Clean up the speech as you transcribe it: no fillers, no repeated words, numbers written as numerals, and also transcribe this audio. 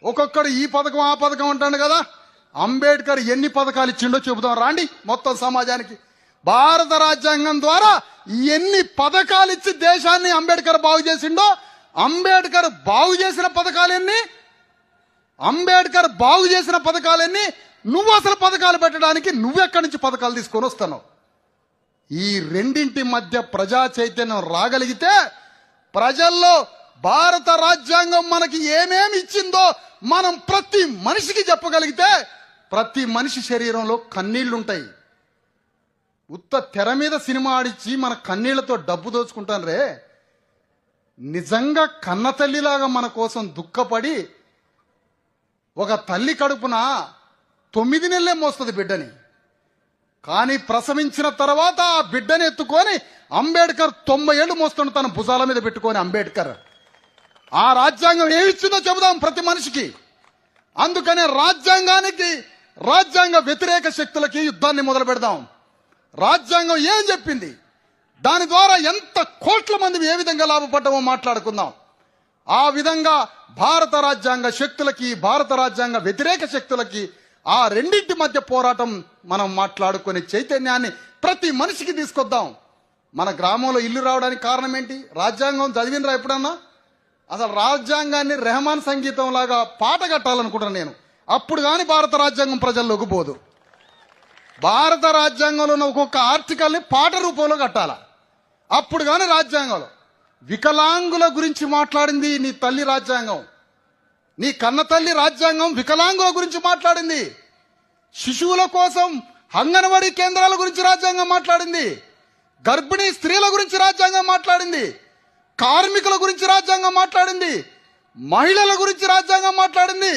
ఒక్కొక్కడు ఈ పథకం ఆ పథకం అంటాడు కదా. అంబేద్కర్ ఎన్ని పథకాలు ఇచ్చిండో చెబుతాం రాండి మొత్తం సమాజానికి. భారత రాజ్యాంగం ద్వారా ఎన్ని పథకాలు ఇచ్చి దేశాన్ని అంబేద్కర్ బాగు చేసిండో, అంబేద్కర్ బాగు చేసిన పథకాలెన్ని, అంబేద్కర్ బాగు చేసిన పథకాలెన్ని, నువ్వు అసలు పథకాలు పెట్టడానికి నువ్వెక్కడి నుంచి పథకాలు తీసుకొని వస్తున్నావు? ఈ రెండింటి మధ్య ప్రజా చైతన్యం రాగలిగితే, ప్రజల్లో భారత రాజ్యాంగం మనకి ఏమేమి ఇచ్చిందో మనం ప్రతి మనిషికి చెప్పగలిగితే, ప్రతి మనిషి శరీరంలో కన్నీళ్లుంటాయి. ఉత్త తెర మీద సినిమా ఆడిచ్చి మన కన్నీళ్లతో డబ్బు దోచుకుంటాను రే. నిజంగా కన్న తల్లిలాగా మన కోసం దుఃఖపడి, ఒక తల్లి కడుపున 9 నెలలే మోస్తుంది బిడ్డని, కానీ ప్రసవించిన తర్వాత ఆ బిడ్డని ఎత్తుకొని అంబేద్కర్ 90 ఏళ్ళు మోస్తుండే తన భుజాల మీద పెట్టుకొని. అంబేద్కర్ ఆ రాజ్యాంగం ఏమిచ్చిందో చెబుదాం ప్రతి మనిషికి. అందుకనే రాజ్యాంగ వ్యతిరేక శక్తులకి యుద్ధాన్ని మొదలు పెడదాం. రాజ్యాంగం ఏం చెప్పింది, దాని ద్వారా ఎంత కోట్ల మంది ఏ విధంగా లాభపడ్డామో మాట్లాడుకుందాం. ఆ విధంగా భారత రాజ్యాంగ శక్తులకి, భారత రాజ్యాంగ వ్యతిరేక శక్తులకి, ఆ రెండింటి మధ్య పోరాటం మనం మాట్లాడుకునే చైతన్యాన్ని ప్రతి మనిషికి తీసుకొద్దాం. మన గ్రామంలో ఇల్లు రావడానికి కారణం ఏంటి? రాజ్యాంగం చదివినరా ఎప్పుడన్నా? అసలు రాజ్యాంగాన్ని రెహమాన్ సంగీతం లాగా పాట కట్టాలనుకుంటున్నాను నేను. అప్పుడు కానీ భారత రాజ్యాంగం ప్రజల్లోకి పోదు. భారత రాజ్యాంగంలో ఉన్న ఒక్కొక్క ఆర్టికల్ని పాట రూపంలో కట్టాల. అప్పుడు కానీ రాజ్యాంగంలో వికలాంగుల గురించి మాట్లాడింది నీ తల్లి రాజ్యాంగం. నీ కన్న తల్లి రాజ్యాంగం వికలాంగుల గురించి మాట్లాడింది. శిశువుల కోసం అంగన్వాడీ కేంద్రాల గురించి రాజ్యాంగం మాట్లాడింది. గర్భిణీ స్త్రీల గురించి రాజ్యాంగం మాట్లాడింది. కార్మికుల గురించి రాజ్యాంగం మాట్లాడింది. మహిళల గురించి రాజ్యాంగం మాట్లాడింది.